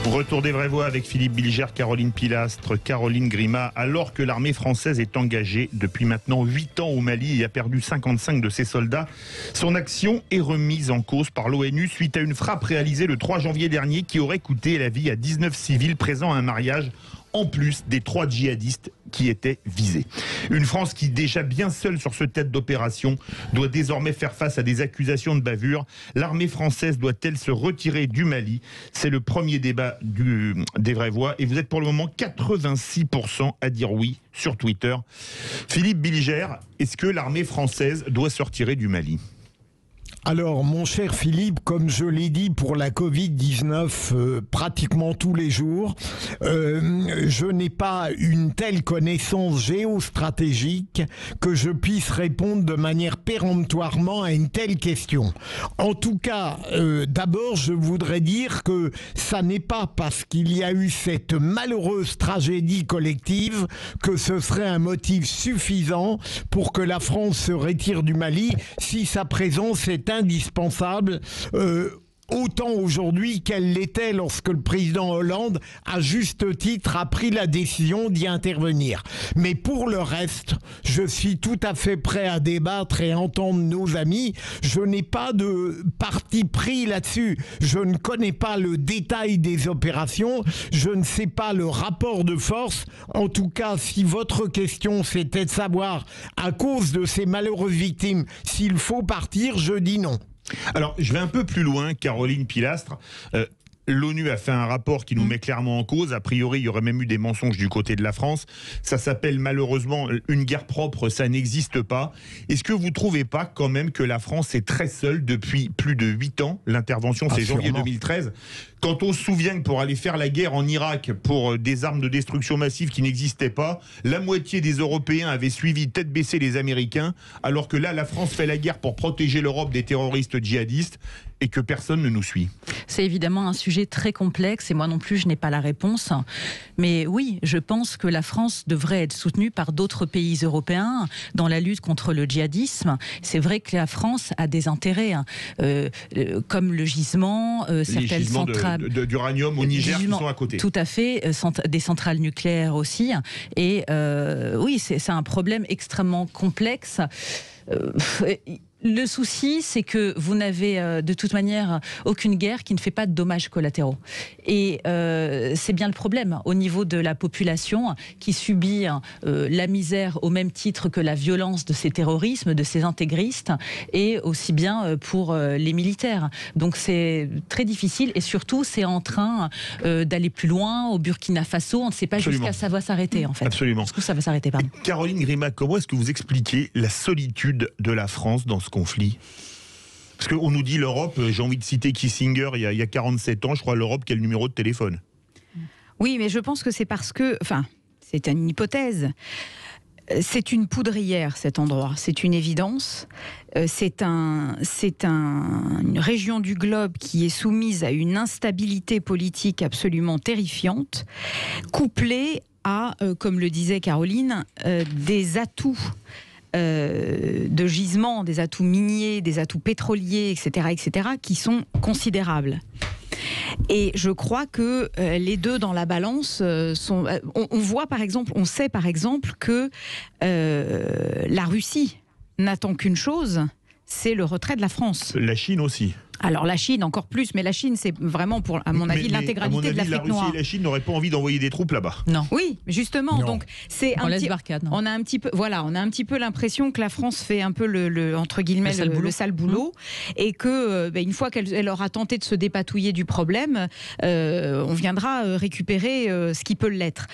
Retour des vraies voix avec Philippe Bilger, Caroline Pilastre, Caroline Grima. Alors que l'armée française est engagée depuis maintenant 8 ans au Mali et a perdu 55 de ses soldats, son action est remise en cause par l'ONU suite à une frappe réalisée le 3 janvier dernier qui aurait coûté la vie à 19 civils présents à un mariage, en plus des 3 djihadistes qui étaient visés. Une France qui, déjà bien seule sur ce tête d'opération, doit désormais faire face à des accusations de bavure. L'armée française doit-elle se retirer du Mali? C'est le premier débat des vraies voix. Et vous êtes pour le moment 86% à dire oui sur Twitter. Philippe Bilger, est-ce que l'armée française doit se retirer du Mali ? Alors, mon cher Philippe, comme je l'ai dit pour la Covid-19 pratiquement tous les jours, je n'ai pas une telle connaissance géostratégique que je puisse répondre de manière péremptoirement à une telle question. En tout cas, d'abord, je voudrais dire que ça n'est pas parce qu'il y a eu cette malheureuse tragédie collective que ce serait un motif suffisant pour que la France se retire du Mali si sa présence est indispensable, autant aujourd'hui qu'elle l'était lorsque le président Hollande, à juste titre, a pris la décision d'y intervenir. Mais pour le reste, je suis tout à fait prêt à débattre et à entendre nos amis. Je n'ai pas de parti pris là-dessus. Je ne connais pas le détail des opérations. Je ne sais pas le rapport de force. En tout cas, si votre question c'était de savoir, à cause de ces malheureuses victimes, s'il faut partir, je dis non. Alors, je vais un peu plus loin, Caroline Pilastre. L'ONU a fait un rapport qui nous met clairement en cause. A priori, il y aurait même eu des mensonges du côté de la France. Ça s'appelle malheureusement une guerre propre, ça n'existe pas. Est-ce que vous ne trouvez pas quand même que la France est très seule depuis plus de 8 ans? L'intervention, c'est janvier 2013. Quand on se souvient que pour aller faire la guerre en Irak pour des armes de destruction massive qui n'existaient pas, la moitié des Européens avaient suivi tête baissée les Américains, alors que là, la France fait la guerre pour protéger l'Europe des terroristes djihadistes et que personne ne nous suit. C'est évidemment un sujet très complexe et moi non plus, je n'ai pas la réponse. Mais oui, je pense que la France devrait être soutenue par d'autres pays européens dans la lutte contre le djihadisme. C'est vrai que la France a des intérêts, comme le gisement, certaines centrales d'uranium au Niger qui sont à côté. Tout à fait, des centrales nucléaires aussi. Et oui, c'est un problème extrêmement complexe. Le souci, c'est que vous n'avez de toute manière aucune guerre qui ne fait pas de dommages collatéraux. Et c'est bien le problème au niveau de la population qui subit la misère au même titre que la violence de ces terrorismes, de ces intégristes, et aussi bien pour les militaires. Donc c'est très difficile et surtout c'est en train d'aller plus loin au Burkina Faso. On ne sait pas jusqu'à ça va s'arrêter en fait. Absolument. Jusqu'où ça va s'arrêter, pardon. Caroline Grima, comment est-ce que vous expliquez la solitude de la France dans ce conflit? Parce qu'on nous dit l'Europe, j'ai envie de citer Kissinger, il y a 47 ans, je crois, l'Europe qui a le numéro de téléphone. Oui, mais je pense que c'est parce que, enfin, c'est une hypothèse. C'est une poudrière, cet endroit, c'est une évidence. C'est une région du globe qui est soumise à une instabilité politique absolument terrifiante, couplée à, comme le disait Caroline, des atouts de gisements, des atouts miniers, des atouts pétroliers, etc., qui sont considérables. Et je crois que les deux dans la balance sont. On voit par exemple, on sait par exemple que la Russie n'attend qu'une chose, c'est le retrait de la France. La Chine aussi. Alors la Chine encore plus, mais la Chine c'est vraiment pour, à mon avis, l'intégralité de l'Afrique noire. La Russie et la Chine n'auraient pas envie d'envoyer des troupes là-bas. Non. Oui, justement. Non. Donc c'est on laisse barcade. On a un petit peu, voilà, on a un petit peu l'impression que la France fait un peu le entre guillemets le sale boulot, et que une fois qu'elle aura tenté de se dépatouiller du problème, on viendra récupérer ce qui peut l'être.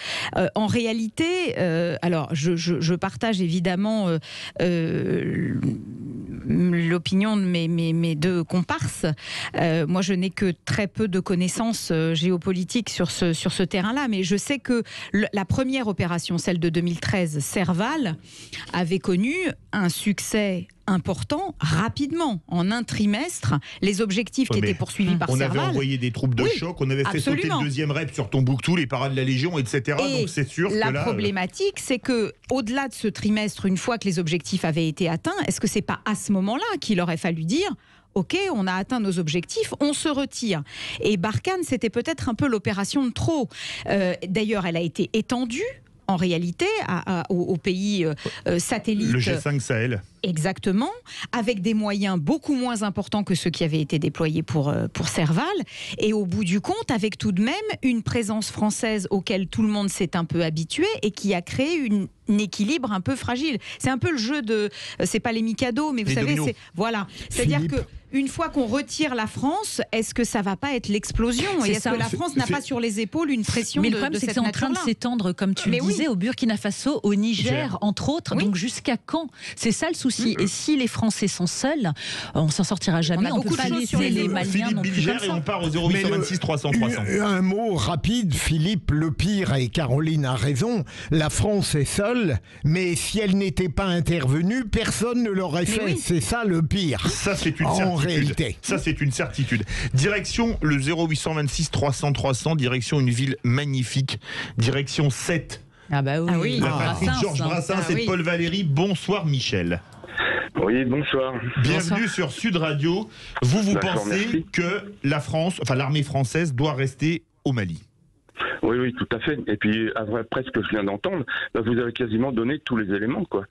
En réalité, alors je partage évidemment l'opinion de mes deux comparses. Moi, je n'ai que très peu de connaissances géopolitiques sur ce terrain-là, mais je sais que la première opération, celle de 2013, Serval, avait connu un succès important, rapidement, en un trimestre, les objectifs qui étaient poursuivis par Serval. On avait envoyé des troupes de choc, on avait fait sauter le deuxième rep sur Tombouctou, les parades de la Légion, etc. Et donc c'est sûr que la problématique, c'est que au-delà de ce trimestre, une fois que les objectifs avaient été atteints, est-ce que c'est pas à ce moment-là qu'il aurait fallu dire ok, on a atteint nos objectifs, on se retire. Et Barkhane, c'était peut-être un peu l'opération de trop. D'ailleurs, elle a été étendue en réalité aux pays satellites. Le G5 Sahel. Exactement, avec des moyens beaucoup moins importants que ceux qui avaient été déployés pour Serval. Et au bout du compte, avec tout de même une présence française auquel tout le monde s'est un peu habitué et qui a créé un équilibre un peu fragile. C'est un peu le jeu de... c'est pas les Mikado, mais vous savez, c'est... Voilà. C'est-à-dire que une fois qu'on retire la France, est-ce que ça va pas être l'explosion? Et est-ce que la France n'a pas sur les épaules une pression de cette nature-là? Mais le problème, c'est que c'est en train de s'étendre, comme tu le disais, au Burkina Faso, au Niger, entre autres. Oui. Donc jusqu'à quand? C'est ça le souci. Et si les Français sont seuls, on s'en sortira jamais. On ne peut pas laisser les Maliens non plus comme ça. Et on part au 0826 300 300. Un mot rapide, Philippe, le pire, et Caroline a raison, la France est seule, mais si elle n'était pas intervenue, personne ne l'aurait fait. Oui. C'est ça le pire. Ça, c'est une certitude. Réalité. Ça, c'est une certitude. Direction le 0826 300 300, direction une ville magnifique, direction Sète. Ah bah oui, oui. La patrie de Georges Brassens et de Paul Valéry. Bonsoir Michel. Oui, bonsoir. Bienvenue sur Sud Radio. Vous pensez que la France, enfin l'armée française doit rester au Mali? Oui, oui, tout à fait. Et puis, après ce que je viens d'entendre, vous avez quasiment donné tous les éléments, quoi.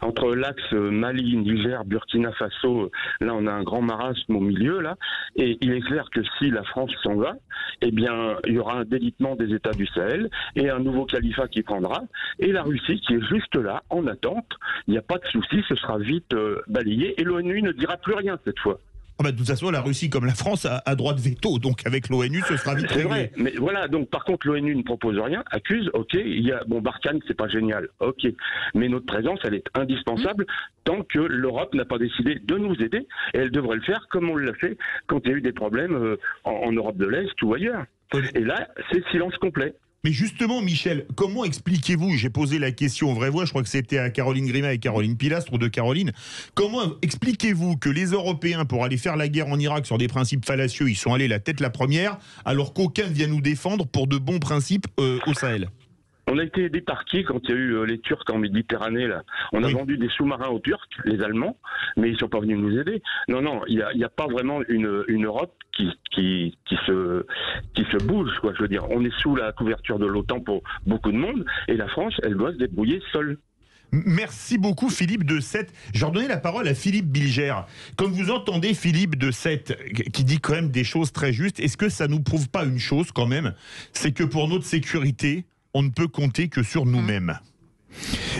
Entre l'axe Mali, Niger, Burkina Faso, là, on a un grand marasme au milieu, là. Et il est clair que si la France s'en va, eh bien, il y aura un délitement des États du Sahel et un nouveau califat qui prendra. Et la Russie, qui est juste là, en attente, il n'y a pas de souci, ce sera vite balayé. Et l'ONU ne dira plus rien cette fois. De toute façon, la Russie, comme la France, a droit de veto. Donc, avec l'ONU, ce sera vite réglé. C'est vrai, mais voilà. Donc, par contre, l'ONU ne propose rien, accuse. Ok, il y a Barkhane, c'est pas génial. Ok, mais notre présence, elle est indispensable tant que l'Europe n'a pas décidé de nous aider. Et elle devrait le faire comme on l'a fait quand il y a eu des problèmes en Europe de l'Est ou ailleurs. Et là, c'est silence complet. Mais justement, Michel, comment expliquez-vous, j'ai posé la question en vraie voix, je crois que c'était à Caroline Grima et Caroline Pilastre, ou de Caroline, comment expliquez-vous que les Européens, pour aller faire la guerre en Irak sur des principes fallacieux, ils sont allés la tête la première, alors qu'aucun ne vient nous défendre pour de bons principes au Sahel? On a été déparqués quand il y a eu les Turcs en Méditerranée, là. On a vendu des sous-marins aux Turcs, les Allemands, mais ils ne sont pas venus nous aider. Non, il n'y a pas vraiment une Europe qui se bouge, quoi. Je veux dire, on est sous la couverture de l'OTAN pour beaucoup de monde, et la France, elle doit se débrouiller seule. Merci beaucoup Philippe de Sète. Je redonnais la parole à Philippe Bilger. Quand vous entendez Philippe de Sète qui dit quand même des choses très justes, est-ce que ça nous prouve pas une chose quand même? C'est que pour notre sécurité, on ne peut compter que sur nous-mêmes.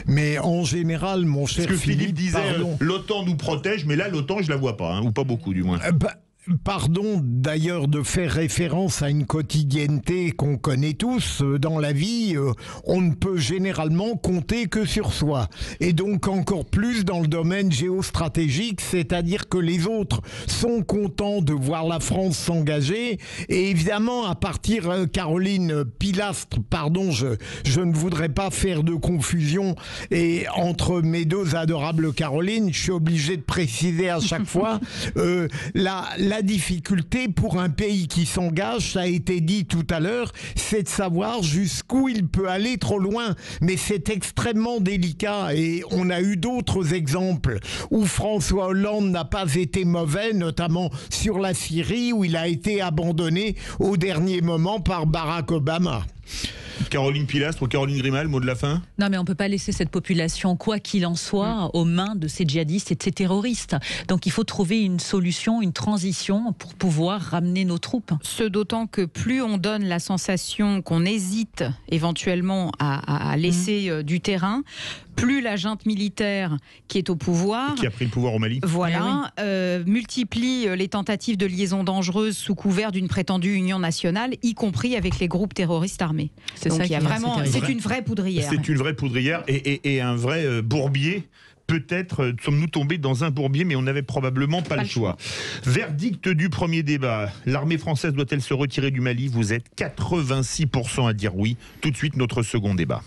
Mais en général, mon cher Philippe... Parce que Philippe disait, l'OTAN nous protège, mais là, l'OTAN, je la vois pas, ou pas beaucoup du moins. Pardon d'ailleurs de faire référence à une quotidienneté qu'on connaît tous. Dans la vie, on ne peut généralement compter que sur soi. Et donc encore plus dans le domaine géostratégique, c'est-à-dire que les autres sont contents de voir la France s'engager. Et évidemment, à partir, Caroline Pilastre, pardon, je ne voudrais pas faire de confusion et entre mes deux adorables Caroline, je suis obligé de préciser à chaque fois la difficulté pour un pays qui s'engage, ça a été dit tout à l'heure, c'est de savoir jusqu'où il peut aller trop loin. Mais c'est extrêmement délicat et on a eu d'autres exemples où François Hollande n'a pas été mauvais, notamment sur la Syrie où il a été abandonné au dernier moment par Barack Obama. Caroline Pilastre ou Caroline Grima, le mot de la fin? Non, mais on ne peut pas laisser cette population, quoi qu'il en soit, aux mains de ces djihadistes et de ces terroristes. Donc il faut trouver une solution, une transition pour pouvoir ramener nos troupes. Ce d'autant que plus on donne la sensation qu'on hésite éventuellement à laisser du terrain, plus la junte militaire qui est au pouvoir... Qui a pris le pouvoir au Mali. Voilà, multiplie les tentatives de liaison dangereuse sous couvert d'une prétendue union nationale, y compris avec les groupes terroristes armés. Donc il y a vraiment, c'est une vraie poudrière. C'est une vraie poudrière et un vrai bourbier. Peut-être sommes-nous tombés dans un bourbier, mais on n'avait probablement pas le choix. Verdict du premier débat. L'armée française doit-elle se retirer du Mali? Vous êtes 86% à dire oui. Tout de suite, notre second débat.